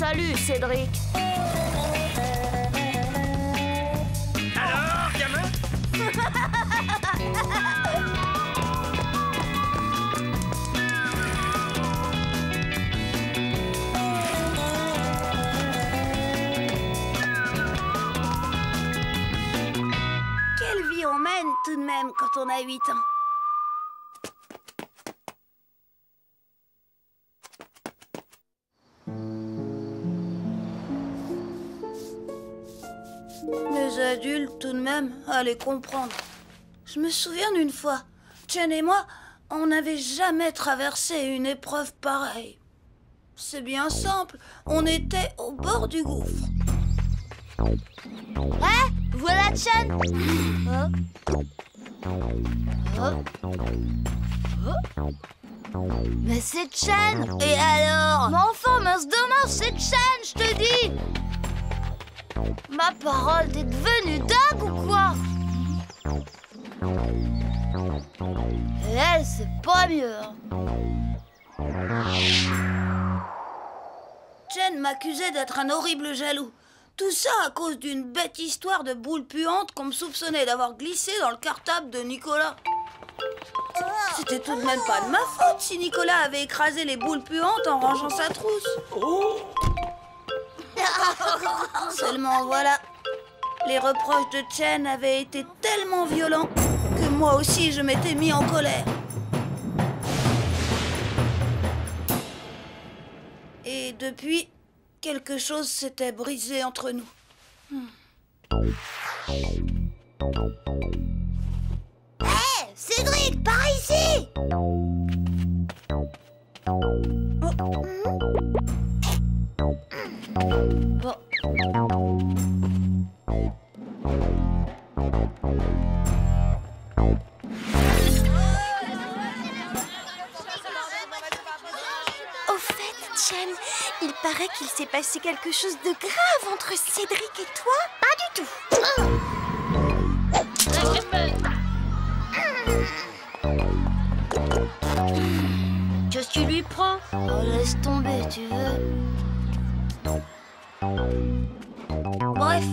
Salut, Cédric. Alors, gamin? Quelle vie on mène tout de même quand on a 8 ans. Les adultes, tout de même, allaient comprendre. Je me souviens d'une fois, Chen et moi, on n'avait jamais traversé une épreuve pareille. C'est bien simple, on était au bord du gouffre. Hein? Voilà Chen. Mais c'est Chen. Et alors? Mais enfin, mince dommage, c'est Chen, je te dis. Ma parole, t'es devenue dingue ou quoi? Et elle, c'est pas mieux. Chen m'accusait d'être un horrible jaloux. Tout ça à cause d'une bête histoire de boule puante qu'on me soupçonnait d'avoir glissé dans le cartable de Nicolas. C'était tout de même pas de ma faute si Nicolas avait écrasé les boules puantes en rangeant sa trousse. Seulement voilà, les reproches de Chen avaient été tellement violents que moi aussi je m'étais mis en colère. Et depuis, quelque chose s'était brisé entre nous. Hé, Cédric, par ici! Bon. Au fait, Chen, il paraît qu'il s'est passé quelque chose de grave entre Cédric et toi. Pas du tout. Qu'est-ce que tu lui prends? Oh, laisse tomber, tu veux. Bref,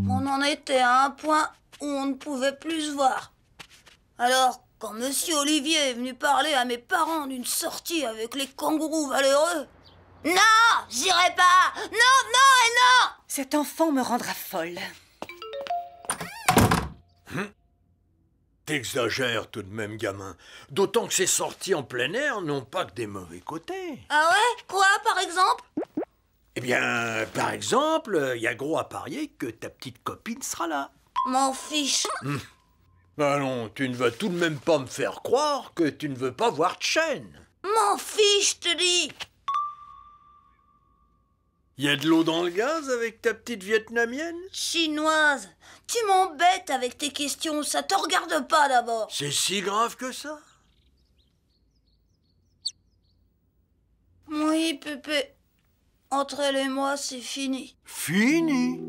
on en était à un point où on ne pouvait plus se voir. Alors, quand Monsieur Olivier est venu parler à mes parents d'une sortie avec les kangourous valeureux... Non, j'irai pas! Non, non et non! Cet enfant me rendra folle. T'exagères tout de même, gamin. D'autant que ces sorties en plein air n'ont pas que des mauvais côtés. Ah ouais? Quoi, par exemple? Eh bien, par exemple, il y a gros à parier que ta petite copine sera là. M'en fiche. Ah non, tu ne vas tout de même pas me faire croire que tu ne veux pas voir Chen. M'en fiche, je te dis. Il y a de l'eau dans le gaz avec ta petite vietnamienne? Chinoise, tu m'embêtes avec tes questions, ça te regarde pas d'abord. C'est si grave que ça? Oui, Pépé. Entre elle et moi, c'est fini. Fini?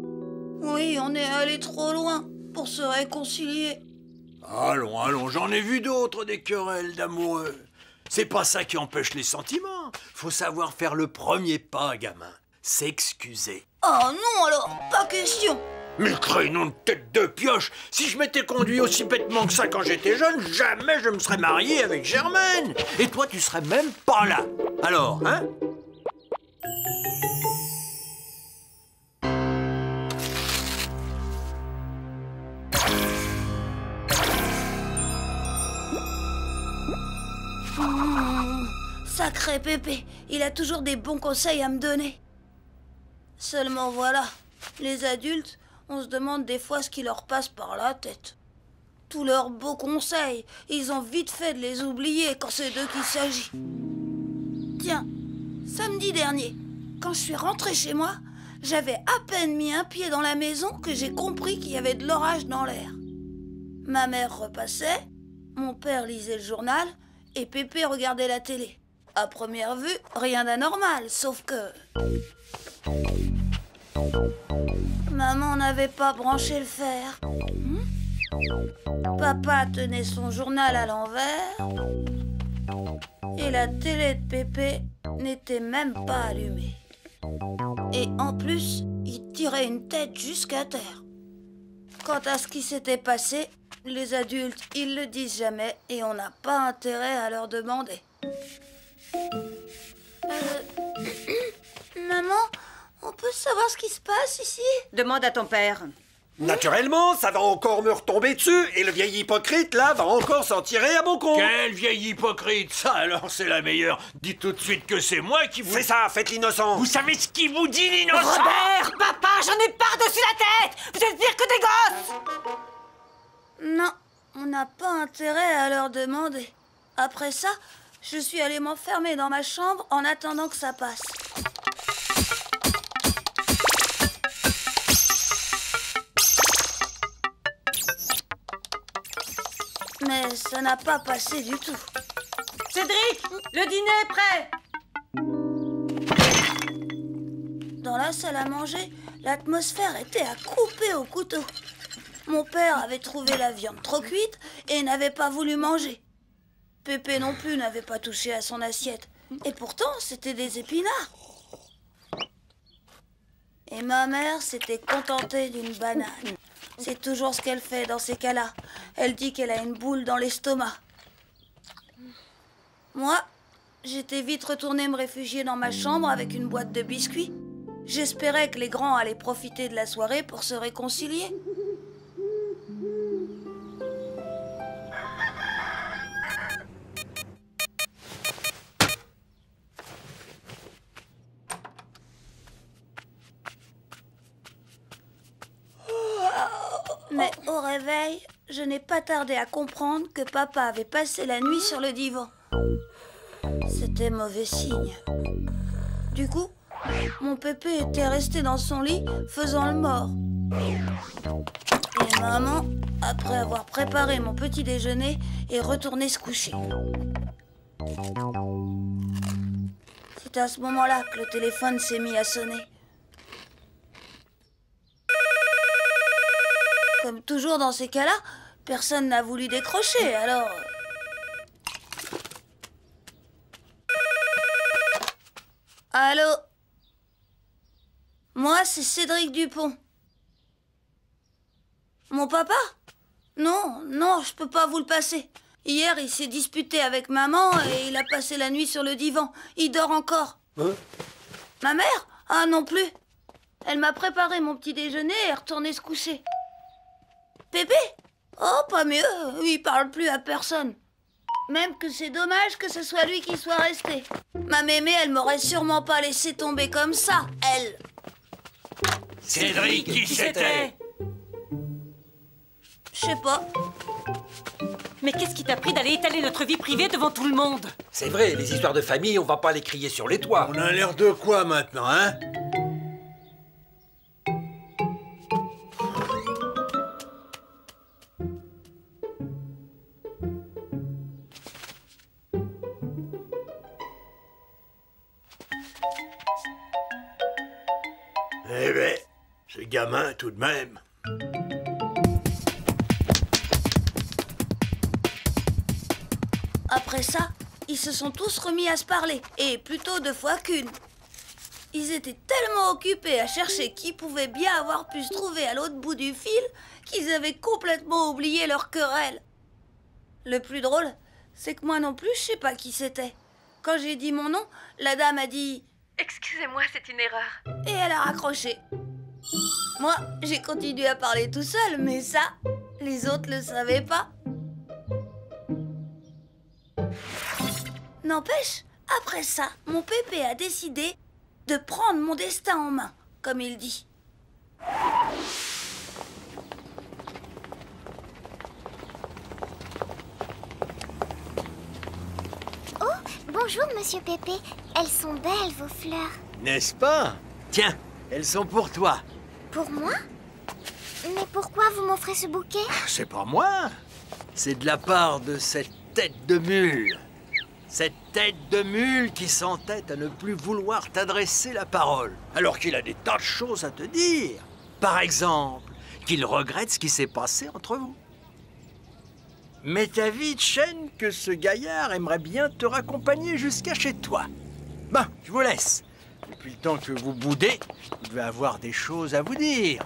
Oui, on est allé trop loin pour se réconcilier. Allons, allons, j'en ai vu d'autres des querelles d'amoureux. C'est pas ça qui empêche les sentiments. Faut savoir faire le premier pas, gamin. S'excuser. Oh non alors, pas question. Mais crénom de tête de pioche, si je m'étais conduit aussi bêtement que ça quand j'étais jeune, jamais je me serais marié avec Germaine. Et toi, tu serais même pas là. Alors, hein? Sacré Pépé, il a toujours des bons conseils à me donner. Seulement voilà, les adultes, on se demande des fois ce qui leur passe par la tête. Tous leurs beaux conseils, ils ont vite fait de les oublier quand c'est d'eux qu'il s'agit. Tiens, samedi dernier, quand je suis rentrée chez moi, j'avais à peine mis un pied dans la maison que j'ai compris qu'il y avait de l'orage dans l'air. Ma mère repassait, mon père lisait le journal et Pépé regardait la télé. À première vue, rien d'anormal, sauf que... Maman n'avait pas branché le fer. Papa tenait son journal à l'envers. Et la télé de Pépé n'était même pas allumée. Et en plus, il tirait une tête jusqu'à terre. Quant à ce qui s'était passé, les adultes, ils le disent jamais et on n'a pas intérêt à leur demander. Maman, on peut savoir ce qui se passe ici? Demande à ton père. Naturellement, ça va encore me retomber dessus et le vieil hypocrite, là, va encore s'en tirer à mon compte. Quel vieil hypocrite! Ça alors, c'est la meilleure. Dites tout de suite que c'est moi qui vous... C'est ça, faites l'innocent. Vous savez ce qui vous dit, l'innocent? Robert, papa, j'en ai par-dessus la tête! Vous êtes pire que des gosses! Non, on n'a pas intérêt à leur demander. Après ça, je suis allée m'enfermer dans ma chambre en attendant que ça passe. Mais ça n'a pas passé du tout. Cédric, le dîner est prêt! Dans la salle à manger, l'atmosphère était à couper au couteau. Mon père avait trouvé la viande trop cuite et n'avait pas voulu manger. Pépé non plus n'avait pas touché à son assiette. Et pourtant, c'était des épinards. Et ma mère s'était contentée d'une banane. C'est toujours ce qu'elle fait dans ces cas-là. Elle dit qu'elle a une boule dans l'estomac. Moi, j'étais vite retournée me réfugier dans ma chambre avec une boîte de biscuits. J'espérais que les grands allaient profiter de la soirée pour se réconcilier. Mais au réveil, je n'ai pas tardé à comprendre que papa avait passé la nuit sur le divan. C'était mauvais signe. Du coup, mon pépé était resté dans son lit, faisant le mort. Et maman, après avoir préparé mon petit déjeuner, est retournée se coucher. C'est à ce moment-là que le téléphone s'est mis à sonner. Comme toujours dans ces cas-là, personne n'a voulu décrocher, alors... Allô? Moi, c'est Cédric Dupont. Mon papa? Non, je peux pas vous le passer. Hier, il s'est disputé avec maman et il a passé la nuit sur le divan. Il dort encore. Hein? Ma mère? Ah, non plus. Elle m'a préparé mon petit déjeuner et est retournée se coucher. Pépé? Oh, pas mieux. Il parle plus à personne. Même que c'est dommage que ce soit lui qui soit resté. Ma mémé, elle m'aurait sûrement pas laissé tomber comme ça, elle. Cédric, qui c'était? Je sais pas. Mais qu'est-ce qui t'a pris d'aller étaler notre vie privée devant tout le monde? C'est vrai, les histoires de famille, on va pas les crier sur les toits. On a l'air de quoi maintenant, hein? Eh ben, c'est gamin tout de même. Après ça, ils se sont tous remis à se parler, et plutôt 2 fois qu'une. Ils étaient tellement occupés à chercher qui pouvait bien avoir pu se trouver à l'autre bout du fil qu'ils avaient complètement oublié leur querelle. Le plus drôle, c'est que moi non plus, je sais pas qui c'était. Quand j'ai dit mon nom, la dame a dit « Excusez-moi, c'est une erreur. » et elle a raccroché. Moi, j'ai continué à parler tout seul, mais ça, les autres le savaient pas. N'empêche, après ça, mon pépé a décidé de prendre mon destin en main, comme il dit. Oh, bonjour, monsieur Pépé. Elles sont belles, vos fleurs. N'est-ce pas? Tiens, elles sont pour toi. Pour moi? Mais pourquoi vous m'offrez ce bouquet? C'est pas moi. C'est de la part de cette tête de mule. Cette tête de mule qui s'entête à ne plus vouloir t'adresser la parole, alors qu'il a des tas de choses à te dire. Par exemple, qu'il regrette ce qui s'est passé entre vous. Mais t'as vite, Chêne, que ce gaillard aimerait bien te raccompagner jusqu'à chez toi. Bon, je vous laisse. Depuis le temps que vous boudez, vous devez avoir des choses à vous dire.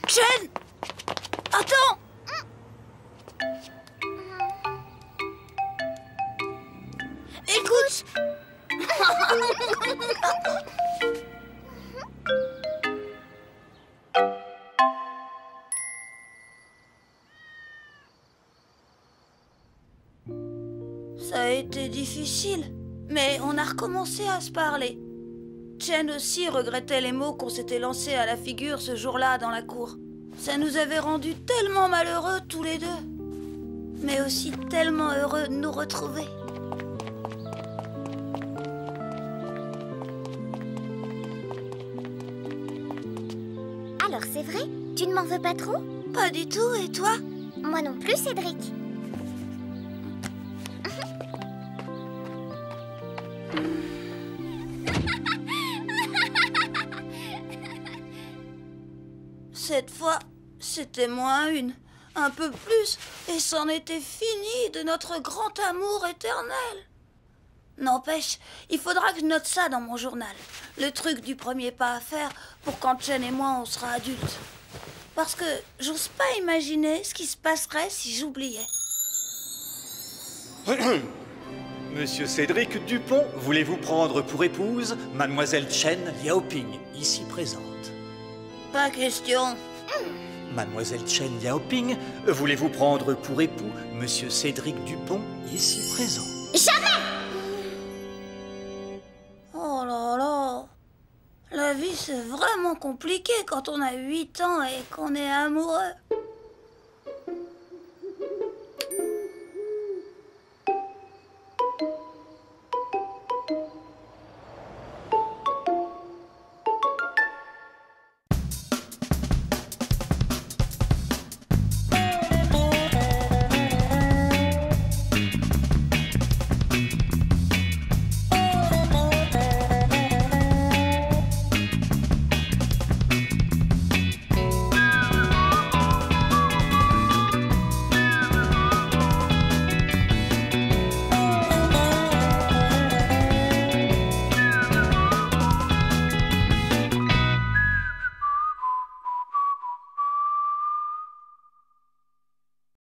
Chen! Attends! Écoute! Ça a été difficile, mais on a recommencé à se parler. Chen aussi regrettait les mots qu'on s'était lancés à la figure ce jour-là dans la cour. Ça nous avait rendus tellement malheureux tous les deux, mais aussi tellement heureux de nous retrouver. Alors c'est vrai? Tu ne m'en veux pas trop? Pas du tout, et toi? Moi non plus, Cédric. Cette fois, c'était moins une, un peu plus, et c'en était fini de notre grand amour éternel. N'empêche, il faudra que je note ça dans mon journal. Le truc du premier pas à faire pour quand Chen et moi on sera adultes. Parce que j'ose pas imaginer ce qui se passerait si j'oubliais. Monsieur Cédric Dupont, voulez-vous prendre pour épouse Mademoiselle Chen Liaoping, ici présente? Pas question. Mademoiselle Chen Liaoping, voulez-vous prendre pour époux Monsieur Cédric Dupont, ici présent? Oh là là. La vie c'est vraiment compliqué quand on a 8 ans et qu'on est amoureux.